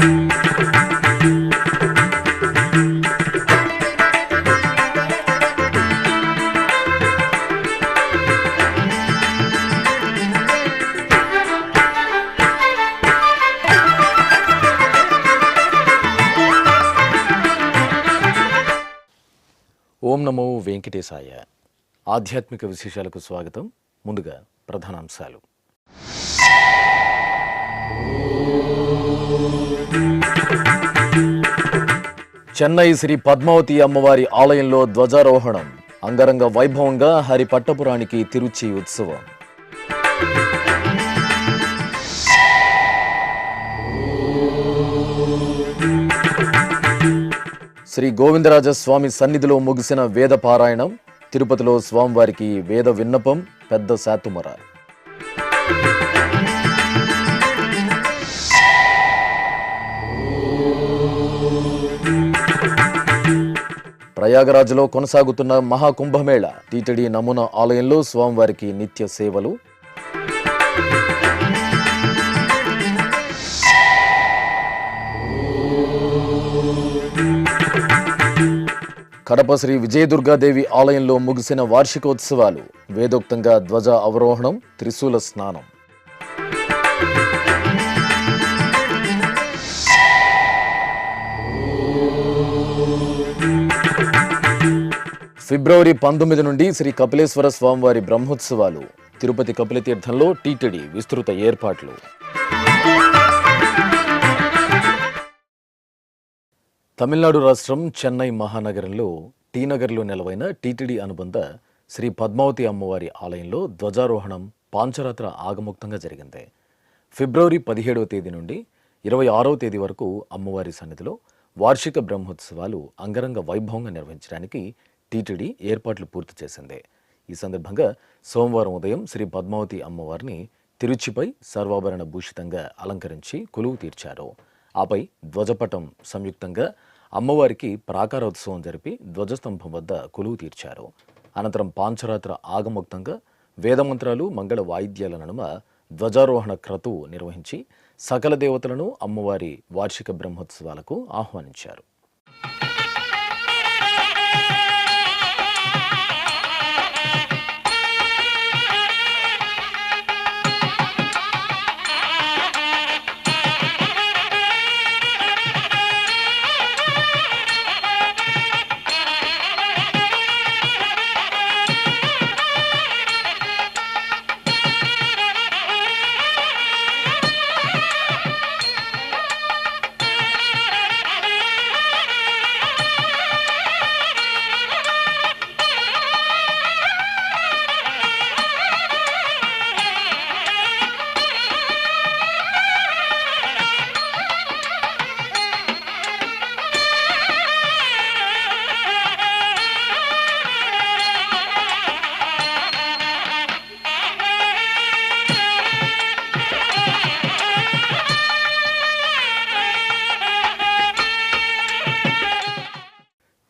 ఓం నమో వెంకటేశాయ. ఆధ్యాత్మిక విశేషాలకు స్వాగతం. ముందుగా ప్రధానాంశాలు. చెన్నై శ్రీ పద్మావతి అమ్మవారి ఆలయంలో ధ్వజారోహణం. అంగరంగ వైభవంగా హరి పట్టపురానికి తిరుచి ఉత్సవం. శ్రీ గోవిందరాజస్వామి సన్నిధిలో ముగిసిన వేద పారాయణం. తిరుపతిలో స్వామివారికి వేద విన్నపం, పెద్ద శాతుమర. ప్రయాగరాజ్లో కొనసాగుతున్న మహాకుంభమేళ. టీటీడీ నమూనా ఆలయంలో స్వామివారికి నిత్య సేవలు. కడప శ్రీ విజయదుర్గాదేవి ఆలయంలో ముగిసిన వార్షికోత్సవాలు. వేదోక్తంగా ధ్వజ అవరోహణం, త్రిశూల స్నానం. ఫిబ్రవరి 19 నుండి శ్రీ కపిలేశ్వర స్వామివారి బ్రహ్మోత్సవాలు. తిరుపతి కపిలతీర్థంలో టీటీడీ విస్తృత ఏర్పాట్లు. తమిళనాడు రాష్ట్రం చెన్నై మహానగరంలో టీ నగర్లో నెలవైన టీటీడీ అనుబంధ శ్రీ పద్మావతి అమ్మవారి ఆలయంలో ధ్వజారోహణం పాంచరాత్ర ఆగమోక్తంగా జరిగింది. ఫిబ్రవరి 17వ తేదీ నుండి 26వ తేదీ వరకు అమ్మవారి సన్నిధిలో వార్షిక బ్రహ్మోత్సవాలు అంగరంగ వైభవంగా నిర్వహించడానికి టీటీడీ ఏర్పాట్లు పూర్తి చేసింది. ఈ సందర్భంగా సోమవారం ఉదయం శ్రీ పద్మావతి అమ్మవారిని తిరుచిపై సర్వాభరణ భూషితంగా అలంకరించి కొలువు తీర్చారు. ఆపై ధ్వజపటం సంయుక్తంగా అమ్మవారికి ప్రాకారోత్సవం జరిపి ధ్వజస్తంభం వద్ద కొలువు తీర్చారు. అనంతరం పాంచరాత్ర ఆగమోక్తంగా వేదమంత్రాలు, మంగళ వాయిద్యాల నడుమ ధ్వజారోహణ క్రతువు నిర్వహించి సకల దేవతలను అమ్మవారి వార్షిక బ్రహ్మోత్సవాలకు ఆహ్వానించారు.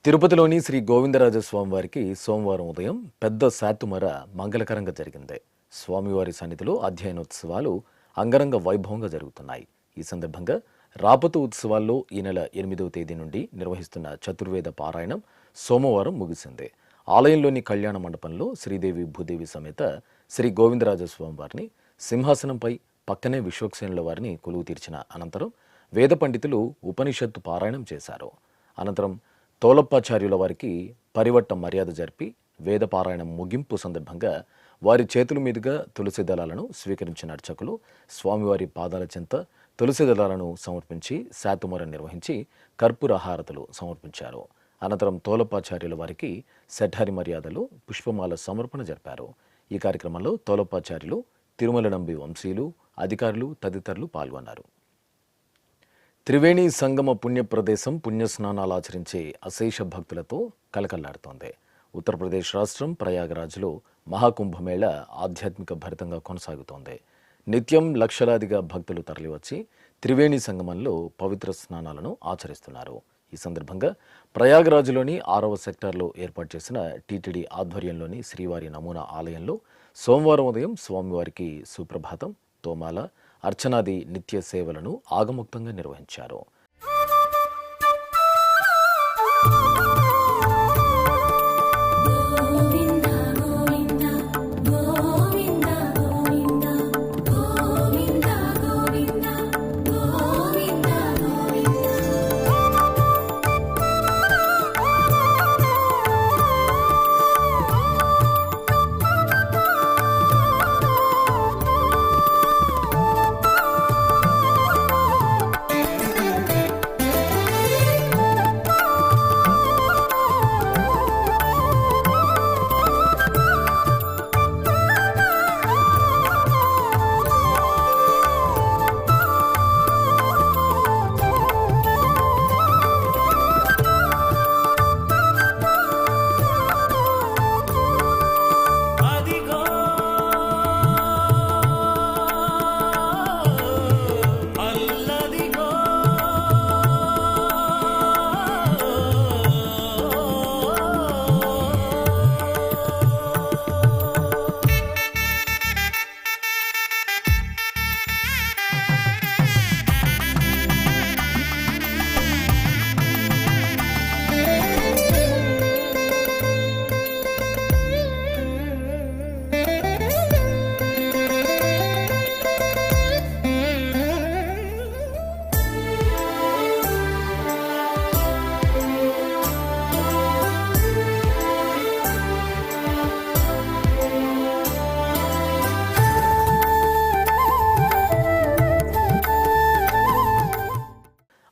తిరుపతిలోని శ్రీ గోవిందరాజస్వామి వారికి సోమవారం ఉదయం పెద్ద శాతుమర మంగళకరంగా జరిగింది. స్వామివారి సన్నిధిలో అధ్యయనోత్సవాలు అంగరంగ వైభవంగా జరుగుతున్నాయి. ఈ సందర్భంగా రాపతు ఉత్సవాల్లో ఈ నెల 8వ తేదీ నుండి నిర్వహిస్తున్న చతుర్వేద పారాయణం సోమవారం ముగిసింది. ఆలయంలోని కళ్యాణ మండపంలో శ్రీదేవి భూదేవి సమేత శ్రీ గోవిందరాజస్వామి వారిని సింహాసనంపై పక్కనే విశ్వక్సేనుల వారిని కొలువు తీర్చిన అనంతరం వేద పండితులు ఉపనిషత్తు పారాయణం చేశారు. అనంతరం తోలప్పాచార్యుల వారికి పరివట్ట మర్యాద జరిపి వేద పారాయణం ముగింపు సందర్భంగా వారి చేతుల మీదుగా తులసి దళాలను స్వీకరించిన అర్చకులు స్వామివారి పాదాల చెంత తులసి దళాలను సమర్పించి శాతుమర నిర్వహించి కర్పూర హారతులు సమర్పించారు. అనంతరం తోలప్పాచార్యుల వారికి శఠారి మర్యాదలు, పుష్పమాల సమర్పణ జరిపారు. ఈ కార్యక్రమంలో తోలప్పాచార్యులు, తిరుమల నంబి వంశీయులు, అధికారులు తదితరులు పాల్గొన్నారు. త్రివేణి సంగమ పుణ్యప్రదేశం పుణ్యస్నానాలు ఆచరించే అశేష భక్తులతో కలకల్లాడుతోంది. ఉత్తరప్రదేశ్ రాష్ట్రం ప్రయాగరాజ్లో మహాకుంభమేళ ఆధ్యాత్మిక భరితంగా కొనసాగుతోంది. నిత్యం లక్షలాదిగా భక్తులు తరలివచ్చి త్రివేణి సంగమంలో పవిత్ర స్నానాలను ఆచరిస్తున్నారు. ఈ సందర్భంగా ప్రయాగరాజ్లోని 6వ సెక్టార్లో ఏర్పాటు చేసిన టీటీడీ ఆధ్వర్యంలోని శ్రీవారి నమూనా ఆలయంలో సోమవారం ఉదయం స్వామివారికి సుప్రభాతం, తోమాల, అర్చనాది నిత్య సేవలను ఆగముక్తంగా నిర్వహించారు.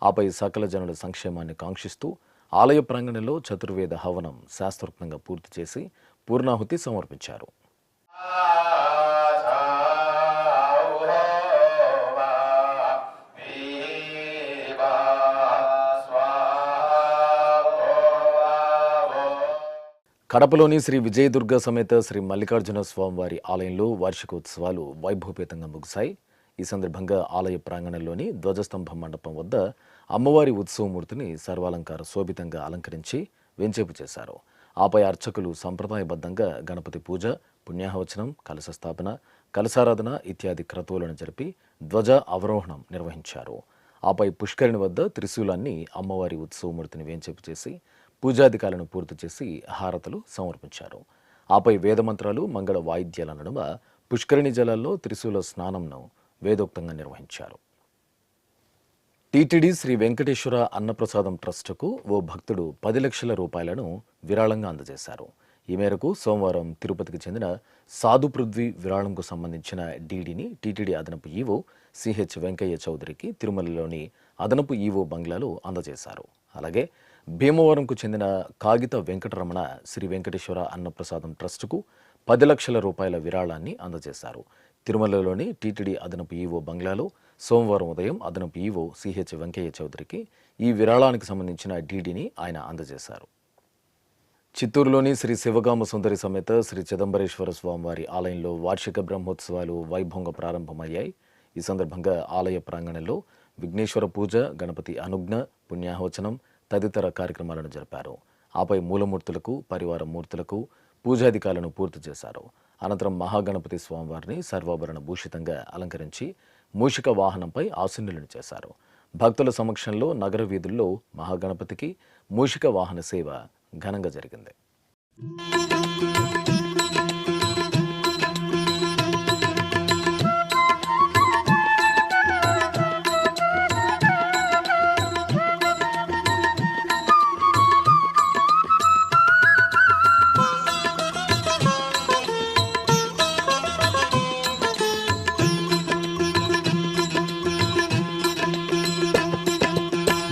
ఆపై సకల జనుల సంక్షేమాన్ని కాంక్షిస్తూ ఆలయ ప్రాంగణంలో చతుర్వేద హవనం శాస్త్రోక్తంగా పూర్తి చేసి పూర్ణాహుతి సమర్పించారు. కడపలోని శ్రీ విజయదుర్గ సమేత శ్రీ మల్లికార్జున స్వామివారి ఆలయంలో వార్షికోత్సవాలు వైభవపేతంగా ముగిశాయి. ఈ సందర్భంగా ఆలయ ప్రాంగణంలోని ధ్వజస్తంభం మండపం వద్ద అమ్మవారి ఉత్సవమూర్తిని సర్వాలంకార శోభితంగా అలంకరించి వెంచేపు చేశారు. ఆపై అర్చకులు సంప్రదాయబద్ధంగా గణపతి పూజ, పుణ్యాహవచనం, కలశ స్థాపన, కలశారాధన ఇత్యాది క్రతువులను జరిపి ధ్వజ అవరోహణం నిర్వహించారు. ఆపై పుష్కరిణి వద్ద త్రిశూలాన్ని అమ్మవారి ఉత్సవమూర్తిని వేంచేపు చేసి పూజాధికాలను పూర్తి చేసి హారతులు సమర్పించారు. ఆపై వేదమంత్రాలు, మంగళ వాయిద్యాల నడుమ పుష్కరిణి జలాల్లో త్రిశూల స్నానంను వేదోక్తంగా నిర్వహించారు. టీటీడీ శ్రీ వెంకటేశ్వర అన్నప్రసాదం ట్రస్టుకు ఓ భక్తుడు 10 లక్షల రూపాయలను విరాళంగా అందజేశారు. ఈ మేరకు సోమవారం తిరుపతికి చెందిన సాధు పృథ్వీ విరాళంకు సంబంధించిన డీడీని టీటీడీ అదనపు ఈవో సిహెచ్ వెంకయ్య చౌదరికి తిరుమలలోని అదనపు ఈవో బంగ్లాలో అందజేశారు. అలాగే భీమవరంకు చెందిన కాగిత వెంకటరమణ శ్రీ వెంకటేశ్వర అన్నప్రసాదం ట్రస్టుకు 10 లక్షల రూపాయల విరాళాన్ని అందజేశారు. తిరుమలలోని టీటీడీ అదనపు ఈవో బంగ్లాలో సోమవారం ఉదయం అదనపు ఈవో సిహెచ్ వెంకయ్య చౌదరికి ఈ విరాళానికి సంబంధించిన డీడీని ఆయన అందజేశారు. చిత్తూరులోని శ్రీ శివగామ సుందరి సమేత శ్రీ చిదంబరేశ్వర స్వామివారి ఆలయంలో వార్షిక బ్రహ్మోత్సవాలు వైభవంగా ప్రారంభమయ్యాయి. ఈ సందర్భంగా ఆలయ ప్రాంగణంలో విఘ్నేశ్వర పూజ, గణపతి అనుజ్ఞ, పుణ్యాహవచనం తదితర కార్యక్రమాలను జరిపారు. ఆపై మూలమూర్తులకు, పరివార మూర్తులకు పూజాధికాలను పూర్తి చేశారు. అనంతరం మహాగణపతి స్వామివారిని సర్వాభరణ భూషితంగా అలంకరించి మూషిక వాహనంపై ఆసీనులను చేశారు. భక్తుల సమక్షంలో నగర వీధుల్లో మహాగణపతికి మూషిక వాహన సేవ ఘనంగా జరిగింది.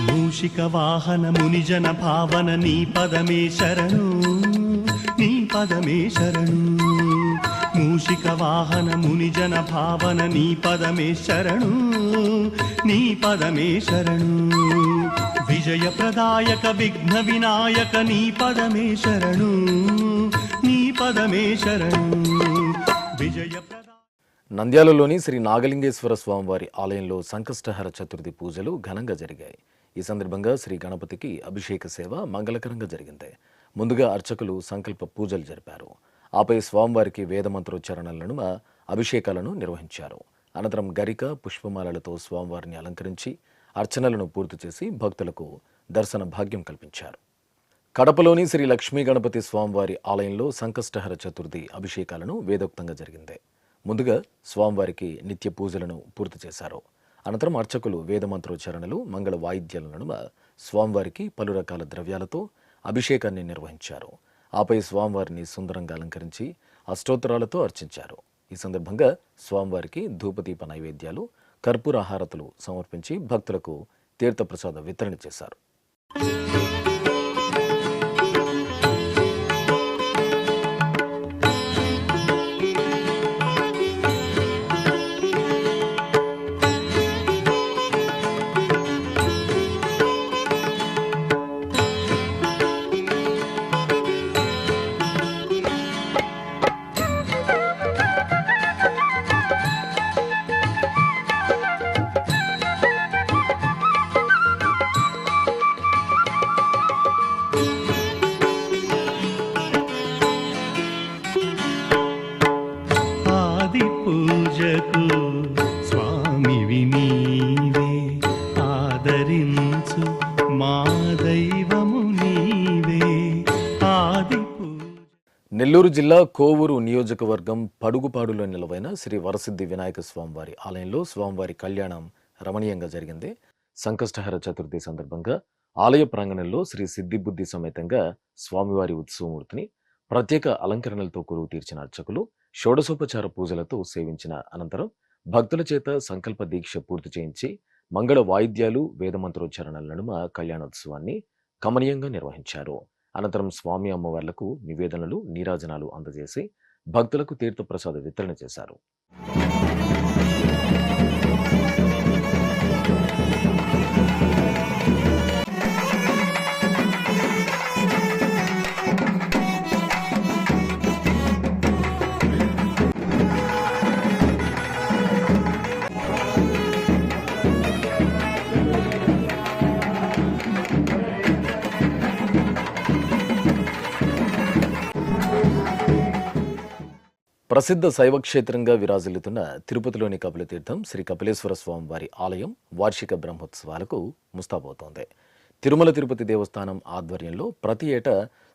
మూషిక వాహన మునిజన భావన నీ పదమే శరణు, నీ పదమే శరణు. మూషిక వాహన మునిజన భావన నీ పదమే శరణు, నీ పదమే శరణు. విజయ ప్రదాయక విఘ్న వినాయక నీ పదమే శరణు, నీ పదమే శరణు. విజయ నంద్యాలలోని శ్రీ నాగలింగేశ్వర స్వామివారి ఆలయంలో సంకష్టహర చతుర్థి పూజలు ఘనంగా జరిగాయి. ఈ సందర్భంగా శ్రీ గణపతికి అభిషేక సేవ మంగళకరంగా జరిగింది. ముందుగా అర్చకులు సంకల్ప పూజలు జరిపారు. ఆపై స్వామివారికి వేదమంత్రోచ్చారణల నడుమ అభిషేకాలను నిర్వహించారు. అనంతరం గరిక పుష్పమాలలతో స్వామివారిని అలంకరించి అర్చనలను పూర్తి చేసి భక్తులకు దర్శన భాగ్యం కల్పించారు. కడపలోని శ్రీ లక్ష్మీ గణపతి స్వామివారి ఆలయంలో సంకష్టహర చతుర్థి అభిషేకాలను వేదోక్తంగా జరిగింది. ముందుగా స్వామివారికి నిత్య పూజలను పూర్తి చేశారు. అనంతరం అర్చకులు వేదమంత్రోచ్చారణలు, మంగళ వాయిద్యాల నడుమ స్వామివారికి పలు రకాల ద్రవ్యాలతో అభిషేకాన్ని నిర్వహించారు. ఆపై స్వామివారిని సుందరంగా అలంకరించి అష్టోత్తరాలతో అర్చించారు. ఈ సందర్భంగా స్వామివారికి ధూపదీప నైవేద్యాలు, కర్పూర హారతులు సమర్పించి భక్తులకు తీర్థప్రసాద వితరణ చేశారు. పూజకు స్వామివి నీవే, ఆదరించు మా దైవము నీవే. ఆది నెల్లూరు జిల్లా కోవూరు నియోజకవర్గం పడుగుపాడులో నిలవైన శ్రీ వరసిద్ధి వినాయక స్వామివారి ఆలయంలో స్వామివారి కళ్యాణం రమణీయంగా జరిగింది. సంకష్టహర చతుర్థి సందర్భంగా ఆలయ ప్రాంగణంలో శ్రీ సిద్ధిబుద్ధి సమేతంగా స్వామివారి ఉత్సవమూర్తిని ప్రత్యేక అలంకరణలతో కొలువు తీర్చిన అర్చకులు షోడశోపచార పూజలతో సేవించిన అనంతరం భక్తుల చేత సంకల్ప దీక్ష పూర్తి చేయించి మంగళ వాయిద్యాలు, వేదమంత్రోచ్చారణల నడుమ కళ్యాణోత్సవాన్ని కమనీయంగా నిర్వహించారు. అనంతరం స్వామి అమ్మవార్లకు నివేదనలు, నీరాజనాలు అందజేసి భక్తులకు తీర్థప్రసాద వితరణ చేశారు. ప్రసిద్ధ శైవక్షేత్రంగా విరాజిల్లుతున్న తిరుపతిలోని కపిలతీర్థం శ్రీ కపిలేశ్వర స్వామివారి ఆలయం వార్షిక బ్రహ్మోత్సవాలకు ముస్తాబవుతోంది. తిరుమల తిరుపతి దేవస్థానం ఆధ్వర్యంలో ప్రతి ఏటా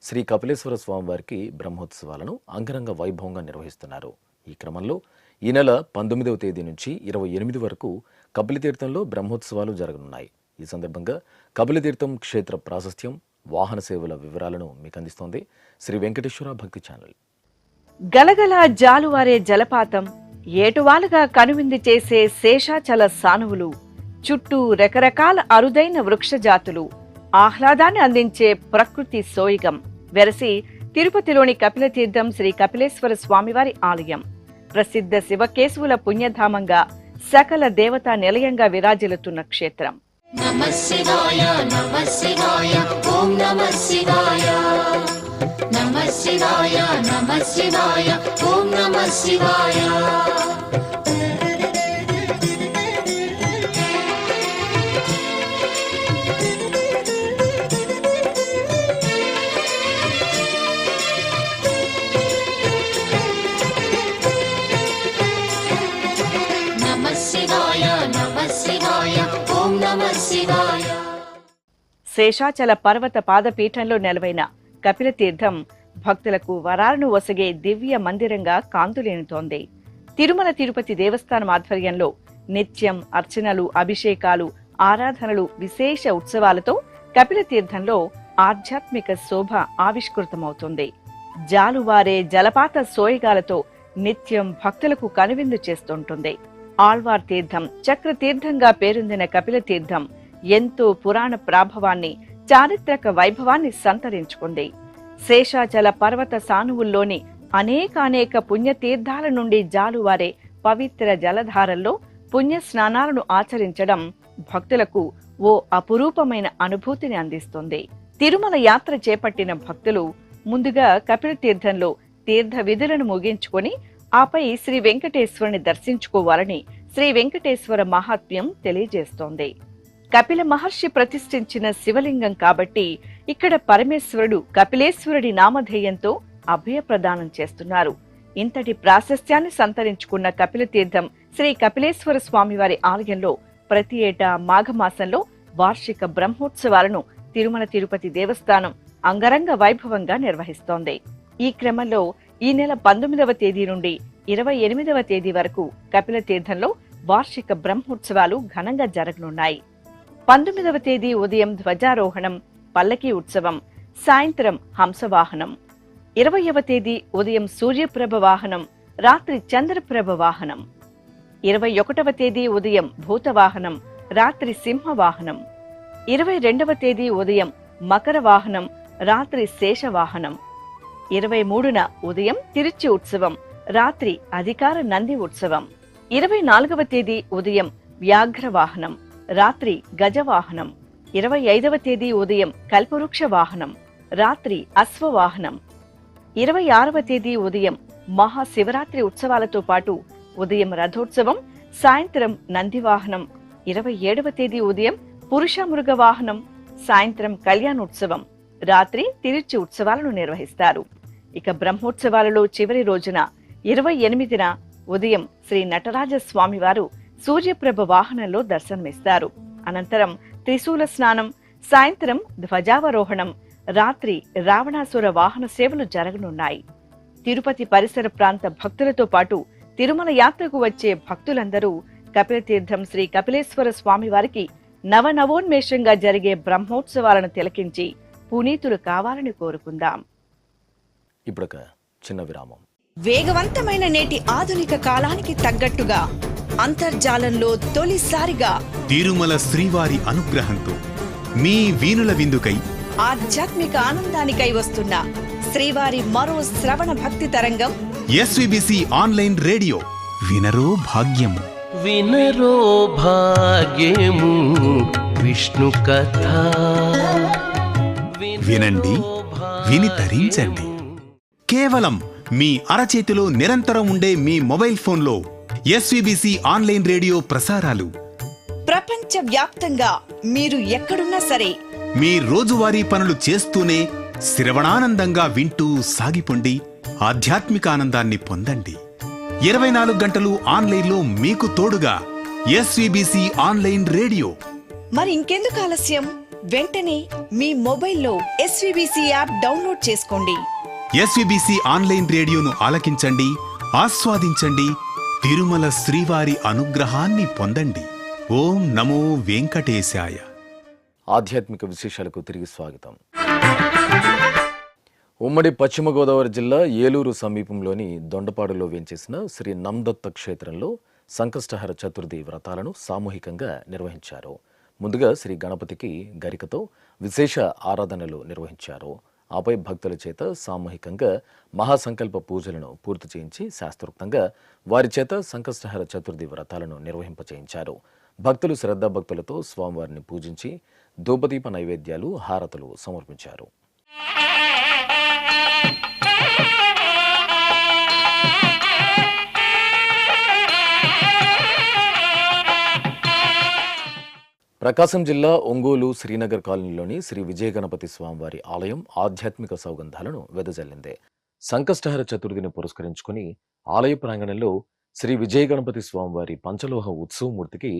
శ్రీ కపిలేశ్వర స్వామివారికి బ్రహ్మోత్సవాలను అంగరంగ వైభవంగా నిర్వహిస్తున్నారు. ఈ క్రమంలో ఈ నెల 19వ తేదీ నుంచి 28 వరకు కపిలతీర్థంలో బ్రహ్మోత్సవాలు జరగనున్నాయి. ఈ సందర్భంగా కపిలతీర్థం క్షేత్ర ప్రాశస్త్యం, వాహన సేవల వివరాలను మీకు అందిస్తోంది శ్రీ వెంకటేశ్వర భక్తి ఛానల్. గలగల జాలువారే జలపాతం, ఏటువాలుగా కనువిందు చేసే శేషాచల సానువులు, చుట్టూ రకరకాల అరుదైన వృక్షజాతులు, ఆహ్లాదాన్ని అందించే ప్రకృతి సోయిగం వెరసి తిరుపతిలోని కపిలతీర్థం శ్రీ కపిలేశ్వర స్వామివారి ఆలయం ప్రసిద్ధ శివకేశవుల పుణ్యధామంగా సకల దేవతా నిలయంగా విరాజిల్లుతున్న క్షేత్రం. నమః శివాయ నమః శివాయ ఓం నమః శివాయ నమః శివాయ నమః శివాయ ఓం నమః శివాయ. నమః శివాయ నమః శివాయ ఓం నమః శివాయ. శేషాచల పర్వత పాదపీఠంలో నెలవైన కపిలతీర్థం భక్తులకు వరాలను ఒసగే దివ్య మందిరంగా కాంతులేనుతోంది. తిరుమల తిరుపతి దేవస్థానం ఆధ్వర్యంలో నిత్యం అర్చనలు, అభిషేకాలు, ఆరాధనలు, విశేష ఉత్సవాలతో కపిలతీర్థంలో ఆధ్యాత్మిక శోభ ఆవిష్కృతమవుతుంది. జాలువారే జలపాత సోయగాలతో నిత్యం భక్తులకు కనువిందు చేస్తుంటుంది. ఆళ్వార్ తీర్థం, చక్రతీర్థంగా పేరొందిన కపిలతీర్థం ఎంతో పురాణ ప్రాభవాన్ని, చారిత్రక వైభవాన్ని సంతరించుకుంది. శేషాచల పర్వత సానువుల్లోని అనేక పుణ్యతీర్థాల నుండి జాలువారే పవిత్ర జలధారల్లో పుణ్య స్నానాలను ఆచరించడం భక్తులకు ఓ అపురూపమైన అనుభూతిని అందిస్తుంది. తిరుమల యాత్ర చేపట్టిన భక్తులు ముందుగా కపిలతీర్థంలో తీర్థ విధులను ముగించుకొని ఆపై శ్రీ వెంకటేశ్వరుని దర్శించుకోవాలని శ్రీ వెంకటేశ్వర మహాత్మ్యం తెలియజేస్తోంది. కపిల మహర్షి ప్రతిష్ఠించిన శివలింగం కాబట్టి ఇక్కడ పరమేశ్వరుడు కపిలేశ్వరుడి నామధేయంతో అభయ ప్రదానం చేస్తున్నారు. ఇంతటి ప్రాశస్త్యాన్ని సంతరించుకున్న కపిలతీర్థం శ్రీ కపిలేశ్వర స్వామివారి ఆలయంలో ప్రతి ఏటా మాఘమాసంలో వార్షిక బ్రహ్మోత్సవాలను తిరుమల తిరుపతి దేవస్థానం అంగరంగ వైభవంగా నిర్వహిస్తోంది. ఈ క్రమంలో ఈ నెల 19వ తేదీ నుండి 28వ తేదీ వరకు కపిలతీర్థంలో వార్షిక బ్రహ్మోత్సవాలు ఘనంగా జరగనున్నాయి. 19వ తేదీ ఉదయం ధ్వజారోహణం, పల్లకీ ఉత్సవం, సాయంత్రం హంసవాహనం. 20వ తేదీ ఉదయం సూర్యప్రభ వాహనం, రాత్రి చంద్రప్రభ వాహనం. 21వ తేదీ ఉదయం భూతవాహనం, రాత్రి సింహవాహనం. 22వ తేదీ ఉదయం మకర వాహనం, రాత్రి శేషవాహనం. 23న ఉదయం తిరుచి ఉత్సవం, రాత్రి అధికార నంది ఉత్సవం. 24వ తేదీ ఉదయం వ్యాఘ్ర వాహనం, రాత్రి గజవాహనం. 25వ తేదీ ఉదయం కల్పవృక్ష వాహనం, రాత్రి అశ్వవాహనం. 26వ తేదీ ఉదయం మహాశివరాత్రి ఉత్సవాలతో పాటు ఉదయం రథోత్సవం, సాయంత్రం నందివాహనం. 27వ తేదీ ఉదయం పురుషమృగ వాహనం, సాయంత్రం కళ్యాణోత్సవం, రాత్రి తిరుచి ఉత్సవాలను నిర్వహిస్తారు. ఇక బ్రహ్మోత్సవాలలో చివరి రోజున 28న ఉదయం శ్రీ నటరాజ స్వామివారు సూర్యప్రభ వాహనంలో దర్శనమిస్తారు. అనంతరం త్రిశూల స్నానం, సాయంత్రం ధ్వజావరోహణం, రాత్రి రావణాసుర వాహన సేవలు జరగనున్నాయి. తిరుపతి పరిసర ప్రాంత భక్తులతో పాటు తిరుమల యాత్రకు వచ్చే భక్తులందరూ కపిలతీర్థం శ్రీ కపిలేశ్వర స్వామివారికి నవనవోన్మేషంగా జరిగే బ్రహ్మోత్సవాలను తిలకించి పునీతులు కావాలని కోరుకుందాం. ఇప్పుడొక చిన్న విరామం. వేగవంతమైన నేటి ఆధునిక కాలానికి తగ్గట్టుగా అంతర్జాలంలో తొలిసారిగా తిరుమల శ్రీవారి అనుగ్రహంతో మీ వీణుల విందుకై ఆధ్యాత్మిక ఆనందానికై వస్తున్న శ్రీవారి మరో శ్రవణ భక్తి తరంగం ఎస్విబిసి ఆన్లైన్ రేడియో వినరో భాగ్యము. వినరో భాగ్యము విష్ణు కథ. వినండి, విని తరించండి. కేవలం మీ అరచేతిలో నిరంతరం ఉండే మీ మొబైల్ ఫోన్లో ఎస్విబిసి ఆన్లైన్ రేడియో ప్రసారాలు ప్రపంచ వ్యాప్తంగా మీరు ఎక్కడున్నా సరే మీ రోజువారీ పనులు చేస్తూనే శ్రవణానందంగా వింటూ సాగిపోండి, ఆధ్యాత్మిక ఆనందాన్ని పొందండి. 24 గంటలు ఆన్లైన్లో మీకు తోడుగా ఎస్విబిసి ఆన్లైన్ రేడియో. మరి ఇంకెందుకు ఆలస్యం? వెంటనే మీ మొబైల్లో ఎస్విబిసి యాప్ డౌన్లోడ్ చేసుకోండి. ఎస్విబిసి ఆన్లైన్ రేడియోను ఆలకించండి, ఆస్వాదించండి, తిరుమల శ్రీవారి అనుగ్రహాన్ని పొందండి. ఓం నమో వెంకటేశాయ. ఆధ్యాత్మిక విశేషాలకు తిరిగి స్వాగతం. ఉమ్మడి పశ్చిమ గోదావరి జిల్లా ఏలూరు సమీపంలోని దొండపాడులో వేంచేసిన శ్రీ నందత్త క్షేత్రంలో సంకష్టహర చతుర్థి వ్రతాలను సామూహికంగా నిర్వహించారు. ముందుగా శ్రీ గణపతికి గరికతో విశేష ఆరాధనలు నిర్వహించారు. ఆపై భక్తుల చేత సామూహికంగా మహాసంకల్ప పూజలను పూర్తి చేయించి శాస్త్రోక్తంగా వారి చేత సంకష్టహర చతుర్థి వ్రతాలను నిర్వహింపచేయించారు. భక్తులు శ్రద్ధాభక్తులతో స్వామివారిని పూజించి ధూపదీప నైవేద్యాలు, హారతులు సమర్పించారు. ప్రకాశం జిల్లా ఒంగోలు శ్రీనగర్ కాలనీలోని శ్రీ విజయ గణపతి స్వామివారి ఆలయం ఆధ్యాత్మిక సౌగంధాలను వెదజల్లింది. సంకష్టహర చతుర్థిని పురస్కరించుకుని ఆలయ ప్రాంగణంలో శ్రీ విజయ గణపతి స్వామివారి పంచలోహ ఉత్సవమూర్తికి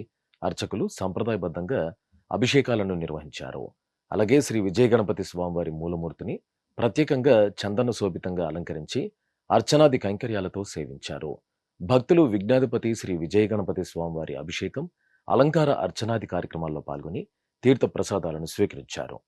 అర్చకులు సంప్రదాయబద్ధంగా అభిషేకాలను నిర్వహించారు. అలాగే శ్రీ విజయ గణపతి స్వామివారి మూలమూర్తిని ప్రత్యేకంగా చందన శోభితంగా అలంకరించి అర్చనాది కైంకర్యాలతో సేవించారు. భక్తులు విఘ్నాధిపతి శ్రీ విజయ గణపతి స్వామివారి అభిషేకం, అలంకార అర్చనాది కార్యక్రమాల్లో పాల్గొని తీర్థ ప్రసాదాలను స్వీకరించారు.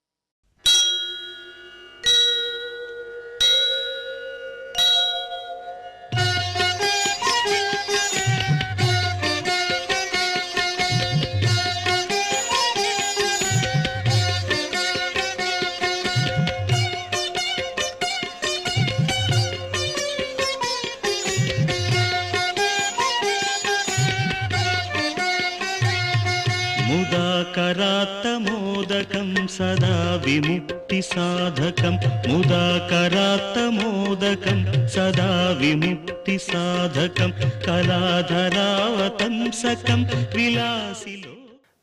ముదాకరాత్తమోదకం సదా విముక్తి సాధకం. ముదాకరాత్తమోదకం సదా విముక్తి సాధకం. కళాధరావతంసకం విలాసిలో.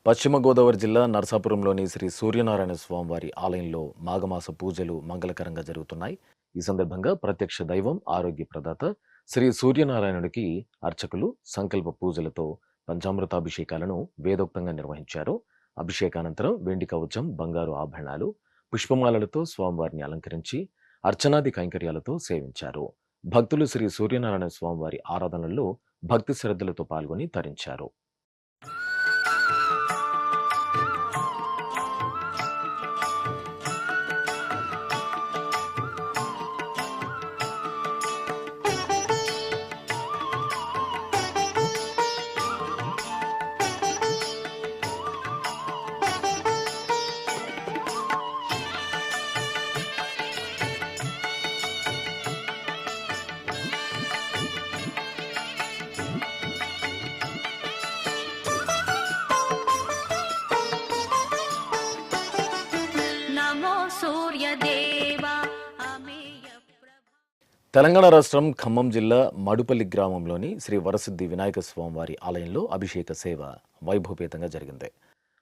పశ్చిమ గోదావరి జిల్లా నరసాపురంలోని శ్రీ సూర్యనారాయణ స్వామివారి ఆలయంలో మాఘమాస పూజలు మంగళకరంగా జరుగుతున్నాయి. ఈ సందర్భంగా ప్రత్యక్ష దైవం, ఆరోగ్య ప్రదాత శ్రీ సూర్యనారాయణుడికి అర్చకులు సంకల్ప పూజలతో పంచామృతాభిషేకాలను వేదోక్తంగా నిర్వహించారు. అభిషేకానంతరం వెండి కవచం, బంగారు ఆభరణాలు, పుష్పమాలలతో స్వామివారిని అలంకరించి అర్చనాది కైంకర్యాలతో సేవించారు. భక్తులు శ్రీ సూర్యనారాయణ స్వామివారి ఆరాధనల్లో భక్తి శ్రద్ధలతో పాల్గొని తరించారు. నమో సూర్యదేవా అమేయ తెలంగాణ రాష్ట్రం ఖమ్మం జిల్లా మడుపల్లి గ్రామంలోని శ్రీ వరసిద్ధి వినాయక స్వామివారి ఆలయంలో అభిషేక సేవ వైభవపేతంగా జరిగింది.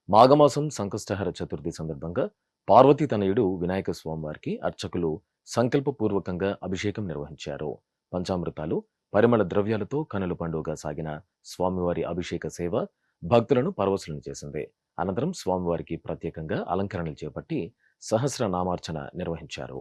మాఘమాసం సంకష్టహర చతుర్థి సందర్భంగా పార్వతీ తనయుడు వినాయక స్వామివారికి అర్చకులు సంకల్పపూర్వకంగా అభిషేకం నిర్వహించారు. పంచామృతాలు, పరిమళ ద్రవ్యాలతో కనుల పండుగగా సాగిన స్వామివారి అభిషేక సేవ భక్తులను పరవశులను చేసింది. అనంతరం స్వామివారికి ప్రత్యేకంగా అలంకరణలు చేపట్టి సహస్రనామార్చన నిర్వహించారు.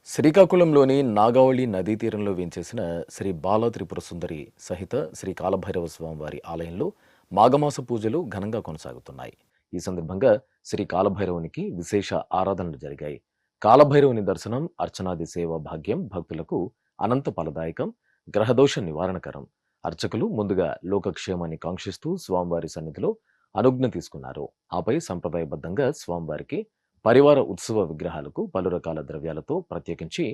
శ్రీకాకుళంలోని నాగావళి నదీ తీరంలో వేంచేసిన శ్రీ బాల త్రిపుర సుందరి సహిత శ్రీ కాలభైరవ స్వామివారి ఆలయంలో మాఘమాస పూజలు ఘనంగా కొనసాగుతున్నాయి. ఈ సందర్భంగా శ్రీ కాలభైరవునికి విశేష ఆరాధనలు జరిగాయి. కాలభైరవుని దర్శనం, అర్చనాది సేవ భాగ్యం భక్తులకు అనంత ఫలదాయకం, గ్రహదోష నివారణకరం. అర్చకులు ముందుగా లోకక్షేమాన్ని కాంక్షిస్తూ స్వామివారి సన్నిధిలో అనుజ్ఞ తీసుకున్నారు. ఆపై సంప్రదాయబద్ధంగా స్వామివారికి పరివార ఉత్సవ విగ్రహాలకు పలు రకాల ద్రవ్యాలతో ప్రత్యేకించి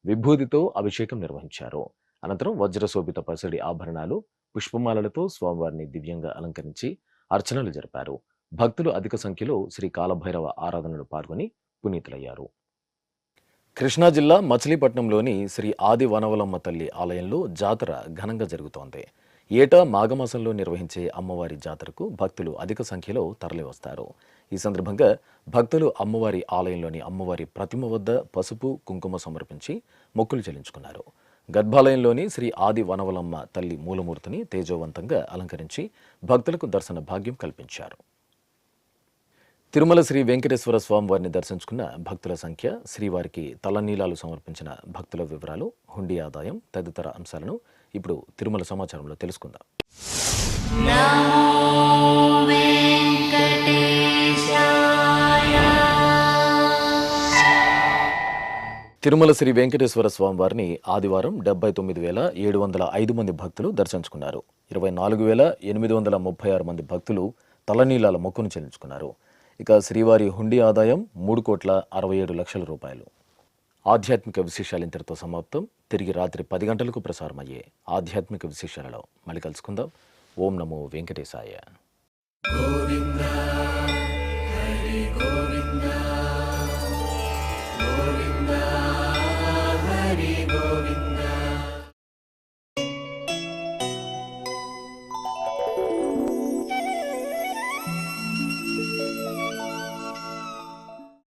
విభూతితో అభిషేకం నిర్వహించారు. అనంతరం వజ్రశోభిత పసిడి ఆభరణాలు, పుష్పమాలలతో స్వామివారిని దివ్యంగా అలంకరించి అర్చనలు జరిపారు. భక్తులు అధిక సంఖ్యలో శ్రీ కాలభైరవ ఆరాధనలో పాల్గొని పునీతులయ్యారు. కృష్ణా జిల్లా మచిలీపట్నంలోని శ్రీ ఆది వనవలమ్మ తల్లి ఆలయంలో జాతర ఘనంగా జరుగుతోంది. ఏటా మాఘమాసంలో నిర్వహించే అమ్మవారి జాతరకు భక్తులు అధిక సంఖ్యలో తరలివస్తారు. ఈ సందర్భంగా భక్తులు అమ్మవారి ఆలయంలోని అమ్మవారి ప్రతిమ వద్ద పసుపు, కుంకుమ సమర్పించి మొక్కులు చెల్లించుకున్నారు. గర్భాలయంలోని శ్రీ ఆది వనవలమ్మ తల్లి మూలమూర్తిని తేజోవంతంగా అలంకరించి భక్తులకు దర్శన భాగ్యం కల్పించారు. తిరుమల శ్రీ వెంకటేశ్వర స్వామివారిని దర్శించుకున్న భక్తుల సంఖ్య, శ్రీవారికి తలనీలాలు సమర్పించిన భక్తుల వివరాలు, హుండీ ఆదాయం తదితర అంశాలను ఇప్పుడు తిరుమల సమాచారంలో తెలుసుకుందాం. తిరుమల శ్రీ వెంకటేశ్వర స్వామివారిని ఆదివారం 79,705 మంది భక్తులు దర్శించుకున్నారు. 24,836 మంది భక్తులు తలనీలాల మొక్కును చెల్లించుకున్నారు. ఇక శ్రీవారి హుండీ ఆదాయం 3,67,00,000 రూపాయలు. ఆధ్యాత్మిక విశేషాలు ఇంతటితో సమాప్తం. తిరిగి రాత్రి 10 గంటలకు ప్రసారమయ్యే ఆధ్యాత్మిక విశేషాలలో మళ్ళీ కలుసుకుందాం. ఓం నమో వెంకటేశాయ.